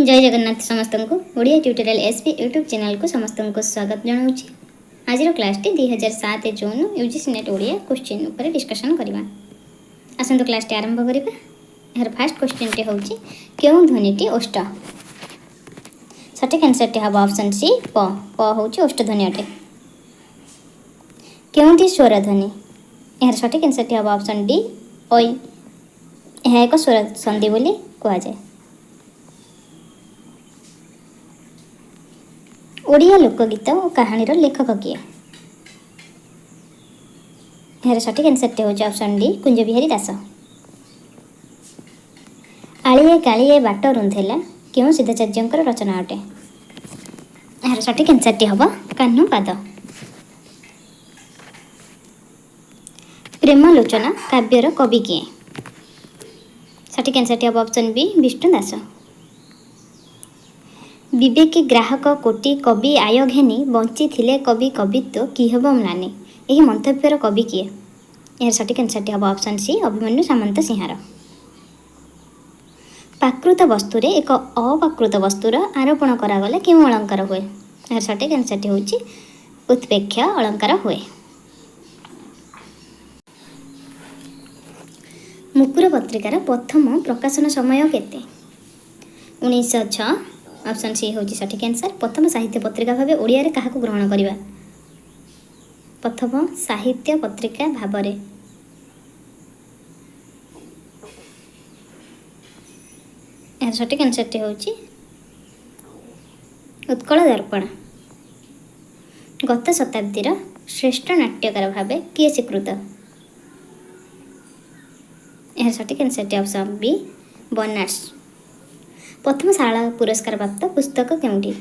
जय जगन्नाथ समस्त को Odia tutorial SP YouTube channel को समस्त को स्वागत जनाऊँगी। आज क्लास 2007 जून यूजीसी नेट ओडिया क्वेश्चन उपर डिस्कशन करवा। आसंतु क्लास आरंभ करवा। यार फास्ट क्वेश्चन टे होची केउ ध्वनिटी ओष्ठ। सठिक आंसर टे हबा ऑप्शन सी प। प होची ओष्ठ ध्वनि अटे। केउटी स्वर ध्वनि। यार सठिक आंसर टे हबा ऑप्शन डी ओई। यह एक स्वर संधि बोली कहा जाए। ओडिया लोकगीत और कहानी लेखक किए। यार सठिक आंसर टे होची ऑप्शन डी कुंज बिहारी दास। आलिए कालिए बाट रुंधेला क्यों सिद्धाचार्य रचना अटे। यार सठिक आंसर टे हबा कान्हू पाद। प्रेमलोचना काव्यर कवि किए। सठिक आंसर टे हबा ऑप्शन बी विष्णु दास। विवेकी ग्राहक कोटि कवि आय घेनी बंची थिले कवि कवित्व कि हेब म्लानी। यही मंतव्यर कवि किए। यार सठिक आंसर टे हबा ऑप्शन सी अभिमन्यु सामंत सिंहार। प्राकृत वस्तुरे एक अप्राकृत वस्तुर आरोपण करागले केउं अलंकार हुए। यार सठिक आंसर टे होची उत्प्रेक्ष अलंकार हुए। मुकुर पत्रिकार प्रथम प्रकाशन समय केते। 1906। ऑप्शन सी होची सठिक आंसर। प्रथम साहित्य पत्रिका भाव ओडिया रे काहाकु ग्रहण करिबा। प्रथम साहित्य पत्रिका भाव रे यार सठिक आंसर टे होची उत्कल दर्पण। गत शताब्दीर श्रेष्ठ नाट्यकार भाव किए स्वीकृत। यार सठिक आंसर टे ऑप्शन बी बर्नाड्स। प्रथम शाला पुरस्कार प्राप्त पुस्तक केउंटी।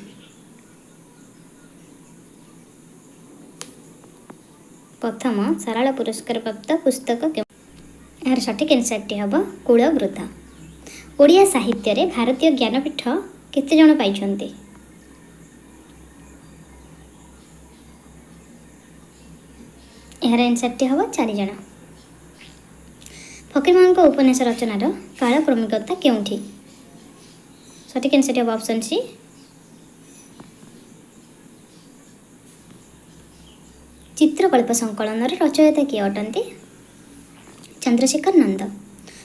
प्रथम शाला पुरस्कार प्राप्त पुस्तक केउंटी। यार सठिक आंसर टी हबा कुलवृद्ध। ओडिया साहित्य रे भारतीय ज्ञानपीठ केते जण पाइछन्ते। यार आंसर टी हबा 4 जण। फकीरमोहन को उपन्यास रचनार कालक्रमिकता केउंठी। सठिक आंसर टी हबा ऑप्शन सी चित्रकल्प संकलन रचयिता किए अटंती चंद्रशेखर नंद।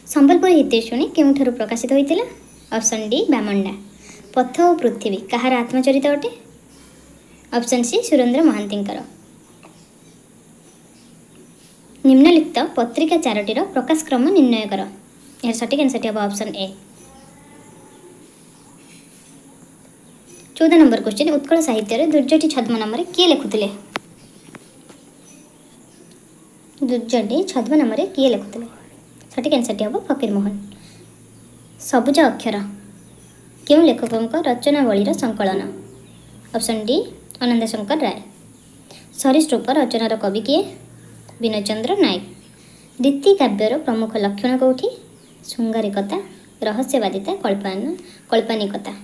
संबलपुर हितेशुणी केउठारु प्रकाशित होइतिला। Option D बामंडा। पथ और पृथ्वी कहार आत्मचरित अटे। ऑप्शन सी सुरेंद्र महांतींकर। निम्नलिखित पत्रिका चारोटीर प्रकाश क्रम निर्णय कर। यार सठिक आंसर टी हबा option A. 14 number question Utkal साहित्य रे दुर्जटी छद्म नाम किए लिखुले। दुर्जटी छद्म नाम किए लिखुले। सठिक आंसर टी हबा फकीरमोहन। सबुज अक्षर क्यों लेखकों रचनावलीर संकलन। Option D Anand Shankar Rai. सरीसृप रचनार कवि किए विनय चंद्र नायक। रीति काव्यर प्रमुख लक्षण कौटी शृंगारिकता रहस्यवादिता कल्पनिकता।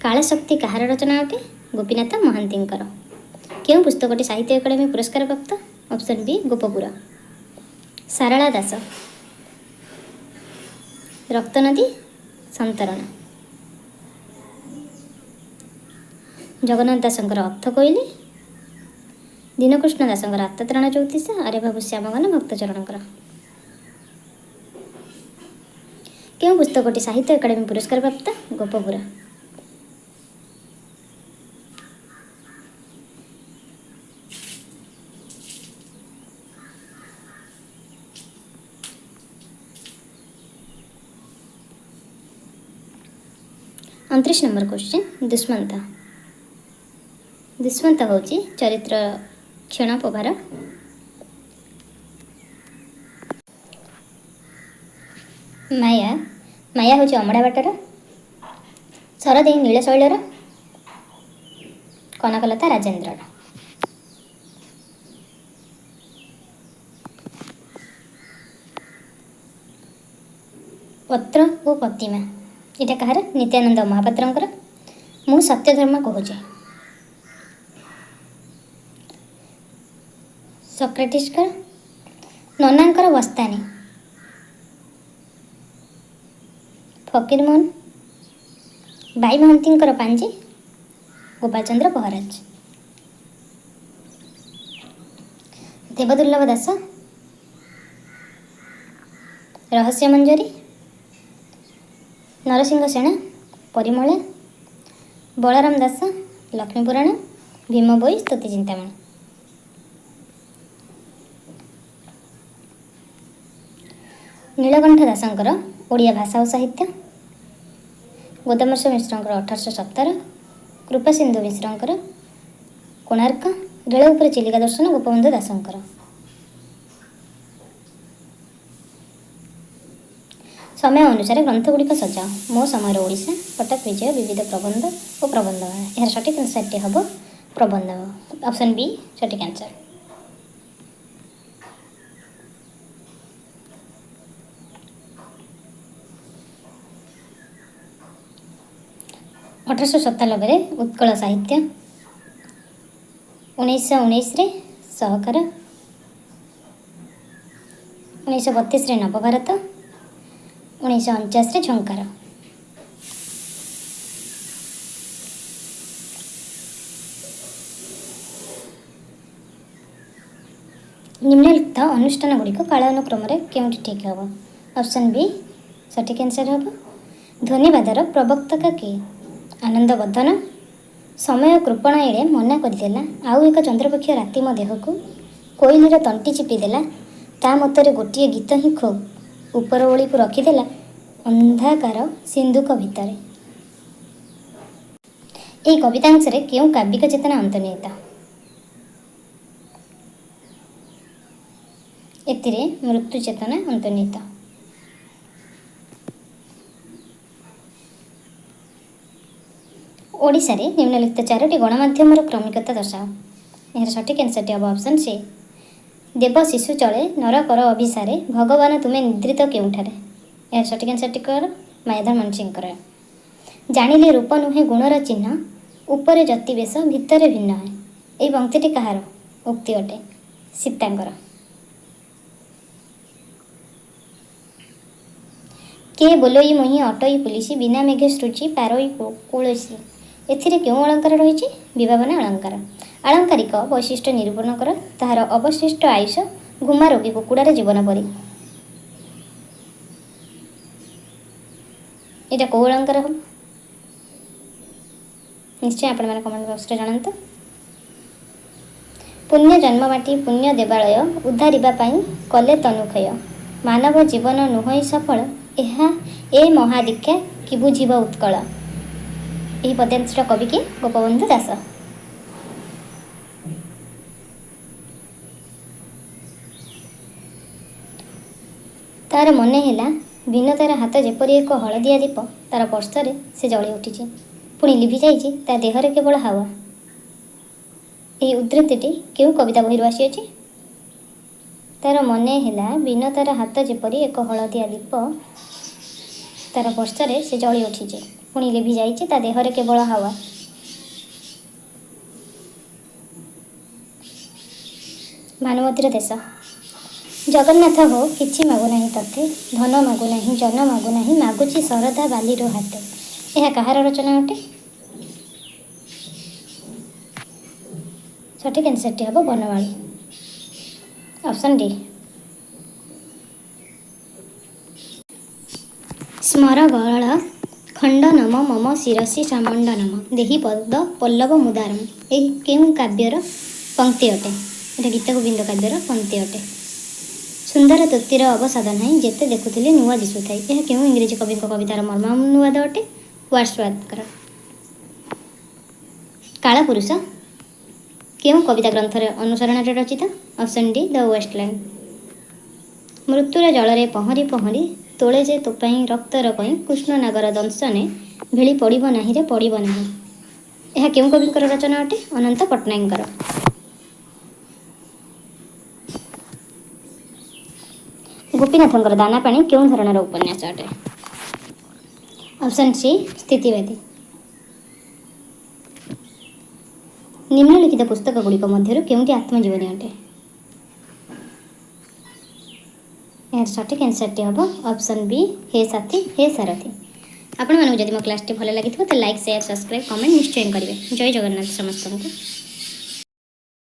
कालशक्ति कहार रचना अटे। गोपीनाथ महांतींकर। क्यों पुस्तकटी साहित्य एकाडेमी पुरस्कार प्राप्त। ऑप्शन बी गोपपुर। सारला दास। रक्तनदी संतरण। जगन्नाथ दासंकर अर्थ कोइली। दीनकृष्ण दासंकर आत्मत्राण ज्योतिष। आर्य बाबू श्यामगन भक्तचरणकर। क्यों पुस्तकटी साहित्य एकाडेमी पुरस्कार प्राप्त। गोपपुर। उनतीस नंबर क्वेश्चन दुष्मंत। दुष्मंत होची चरित्र क्षण प्रभार। माया माया होची अमड़ा बाटर। सरदे नीलशैलर। कनकलता राजेन्द्र। पत्र और प्रतिमा इटा कहार नित्यानंद महापात्रंकर। मु सत्यधर्म कहूचे। सक्रेटिस ନନାଙ୍କର ବସ୍ତାନି, ଫକୀରମୋହନ, ବାଇ ମହାନ୍ତିଙ୍କର ପାଞ୍ଜି, ଗୋପାଳଚନ୍ଦ୍ର ମହାରାଜ। ଦେବଦୁର୍ଲ୍ଲଭ ଦାସ ରହସ୍ୟମଞ୍ଜରୀ, ନରସିଂହ ସେଣା ପରିମଳ, ବଳରାମ ଦାସ ଲକ୍ଷ୍ମୀପୁରାଣ, ଭୀମ ବୋଇ ସ୍ତୁତି ଚିନ୍ତାମଣି। ନୀଳକଣ୍ଠ ଦାସଙ୍କର ଓଡ଼ିଆ ଭାଷା ଓ ସାହିତ୍ୟ, ଗୋଦାମର୍ଷ ମିଶ୍ରଙ୍କର 1817, କୃପାସିନ୍ଧୁ ମିଶ୍ରଙ୍କର କୋଣାର୍କ, ରେଳ ଉପରେ ଚିଲିକା ଦର୍ଶନ ଗୋପବନ୍ଧୁ ଦାସଙ୍କର। ସମୟ ଅନୁସାରେ ଗ୍ରନ୍ଥଗୁଡ଼ିକ ସଜାଅ। ମୋ ସମୟର ଓଡ଼ିଶା, କଟକ ବିଜୟ, ବିବିଧ ପ୍ରବନ୍ଧ ଓ ପ୍ରବନ୍ଧମାଳା। ଏହାର ସଠିକ୍ ଆନ୍ସରଟି ହେବ ପ୍ରବନ୍ଧ। ଅପସନ୍ ବି ସଠିକ୍ ଆନ୍ସର। ଅଠରଶହ 97ରେ ଉତ୍କଳ ସାହିତ୍ୟ, 1919ରେ ସହକାର, 1932ରେ ନବଭାରତ, 1949ରେ ଝଙ୍କାର। ନିମ୍ନଲିଖିତ ଅନୁଷ୍ଠାନଗୁଡ଼ିକ କାଳାନୁକ୍ରମରେ କେଉଁଠି ଠିକ୍ ହେବ? ଅପସନ୍ ବି ସଠିକ୍ ଆନ୍ସର ହେବ। ଧ୍ୱନିବାଦର ପ୍ରବକ୍ତା କିଏ? ଆନନ୍ଦ ବର୍ଦ୍ଧନ। ସମୟ କୃପଣ ଏଳେ ମନା କରିଦେଲା, ଆଉ ଏକ ଚନ୍ଦ୍ରପକ୍ଷ ରାତି ମୋ ଦେହକୁ, କୋଇଲିର ତଣ୍ଟି ଚିପିଦେଲା, ତା ମତରେ ଗୋଟିଏ ଗୀତ ହିଁ ଖୁବ୍, ଉପର ଓଳିକୁ ରଖିଦେଲା ଅନ୍ଧାକାର ସିନ୍ଧୁକ ଭିତରେ। ଏହି କବିତାଂଶରେ କେଉଁ କାବ୍ୟିକ ଚେତନା ଅନ୍ତର୍ନିହିତ? ଏଥିରେ ମୃତ୍ୟୁ ଚେତନା ଅନ୍ତର୍ନିହିତ। ଓଡ଼ିଶାରେ ନିମ୍ନଲିଖିତ 4ଟି ଗଣମାଧ୍ୟମର କ୍ରମିକତା ଦର୍ଶାଅ। ଏହାର ସଠିକ୍ ଆନ୍ସରଟି ହେବ ଅପସନ୍ ସି। ଦେବ ଶିଶୁ ଚଳେ ନର କର ଅଭିସାରେ, ଭଗବାନ ତୁମେ ନିଦ୍ରିତ କେଉଁଠାରେ? ଏହାର ସଠିକ୍ ଆନ୍ସରଟି କର ମାୟାଧର ମାନସିଂହଙ୍କର। ଜାଣିଲେ ରୂପ ନୁହେଁ ଗୁଣର ଚିହ୍ନ, ଉପରେ ଜ୍ୟୋତି ବେଶ ଭିତରେ ଭିନ୍ନ ହେ। ଏହି ପଂକ୍ତିଟି କାହାର ଉକ୍ତି ଅଟେ? ସୀତାଙ୍କର। କେ ବୋଲୋଇ ମୋହି ଅଟୋଇ ପୁଲିସି, ବିନା ମେଘେ ସୃଚି ପାରୋଇ କୁଳସୀ। ଏଥିରେ କେଉଁ ଅଳଙ୍କାର ରହିଛି? ବିଭାବନା ଅଳଙ୍କାର। ଆଳଙ୍କାରିକ ବୈଶିଷ୍ଟ୍ୟ ନିରୂପଣ କର। ତାହାର ଅବଶିଷ୍ଟ ଆୟୁଷ ଘୁମା ରୋଗୀ କୁକୁଡ଼ାର ଜୀବନ ପରି। ଏଇଟା କେଉଁ ଅଳଙ୍କାର ହେବ? ନିଶ୍ଚୟ ଆପଣମାନେ କମେଣ୍ଟ ବକ୍ସରେ ଜଣାନ୍ତୁ। ପୁଣ୍ୟ ଜନ୍ମ ମାଟି ପୁଣ୍ୟ ଦେବାଳୟ, ଉଦ୍ଧାରିବା ପାଇଁ କଲେ ତନୁକ୍ଷୟ, ମାନବ ଜୀବନ ନୁହଁଇ ସଫଳ, ଏହା ଏ ମହାଦୀକ୍ଷା କି ବୁଝିବ ଉତ୍କଳ। ଏହି ପଦ୍ୟାଂଶର କବି କିଏ? ଗୋପବନ୍ଧୁ ଦାସ। ତାର ମନେ ହେଲା ବିନ ତାର ହାତ ଯେପରି ଏକ ହଳଦିଆ ଦୀପ, ତାର ସ୍ପର୍ଶରେ ସେ ଜଳି ଉଠିଛି, ପୁଣି ଲିଭି ଯାଇଛି ତା ଦେହରେ କେବଳ ହାୱା। ଏହି ଉଦ୍ଧୃତିଟି କେଉଁ କବିତା ବହିରୁ ଆସିଅଛି? ତାର ମନେ ହେଲା ବିନ ତାର ହାତ ଯେପରି ଏକ ହଳଦିଆ ଦୀପ, ତାର ସ୍ପର୍ଶରେ ସେ ଜଳି ଉଠିଛି, ପୁଣି ଲିଭି ଯାଇଛି ତା ଦେହରେ କେବଳ ହାୱା। ଭାନୁମତୀର ଦେଶ। ଜଗନ୍ନାଥ ହୋ କିଛି ମାଗୁନାହିଁ ତତେ, ଧନ ମାଗୁନାହିଁ ଜନ ମାଗୁନାହିଁ, ମାଗୁଛି ଶରଧା ବାଲିର ହାତେ। ଏହା କାହାର ରଚନା ଅଟେ? ସଠିକ୍ ଆନ୍ସରଟି ହେବ ବନମାଳୀ। Option D. ସ୍ମର ଗଳ ଖଣ୍ଡ ନମ ମମ ଶିରସି ସାମଣ୍ଡ ନମ, ଦେହି ପଦ ପଲ୍ଲବ ମୁଦାରମ। ଏହି କେଉଁ କାବ୍ୟର ପଂକ୍ତି ଅଟେ? ଏଇଟା ଗୀତଗୋବିନ୍ଦ କାବ୍ୟର ପଂକ୍ତି ଅଟେ। ସୁନ୍ଦର ତୃପ୍ତିର ଅବସାଦ ନାହିଁ, ଯେତେ ଦେଖୁଥିଲେ ନୂଆ ଦିଶୁଥାଏ। ଏହା କେଉଁ ଇଂରେଜୀ କବିଙ୍କ କବିତାର ମର୍ମାନୁବାଦ ଅଟେ? ୱାର୍ଡସୱାର୍ଥଙ୍କର। କାଳପୁରୁଷ କେଉଁ କବିତା ଗ୍ରନ୍ଥରେ ଅନୁସରଣରେ ରଚିତ? ଅପସନ୍ ଡି ଦ ୱେଷ୍ଟଲ୍ୟାଣ୍ଡ। ମୃତ୍ୟୁର ଜଳରେ ପହଁରି ପହଁରି, ତୋଳେ ଯେ ତୋ ପାଇଁ ରକ୍ତର କଇଁ, କୃଷ୍ଣନାଗର ଦଂଶନେ ଭେଳି ପଡ଼ିବ ନାହିଁ ରେ ପଡ଼ିବ ନାହିଁ। ଏହା କେଉଁ କବିଙ୍କର ରଚନା ଅଟେ? ଅନନ୍ତ ପଟ୍ଟନାୟକଙ୍କର। ଗୋପୀନାଥଙ୍କର ଦାନାପାଣି କେଉଁ ଧରଣର ଉପନ୍ୟାସ ଅଟେ? ଅପସନ୍ ସି ସ୍ଥିତିବାଦୀ। ନିମ୍ନଲିଖିତ ପୁସ୍ତକଗୁଡ଼ିକ ମଧ୍ୟରୁ କେଉଁଟି ଆତ୍ମଜୀବନୀ ଅଟେ? यार सठिक आंसरटी हम ऑप्शन बी हे साथी हे सारथी। आपण मानक जदि मो क्लास भल लगी तो लाइक शेयर सब्सक्राइब कमेंट निश्चय करेंगे। जय जगन्नाथ समस्त को।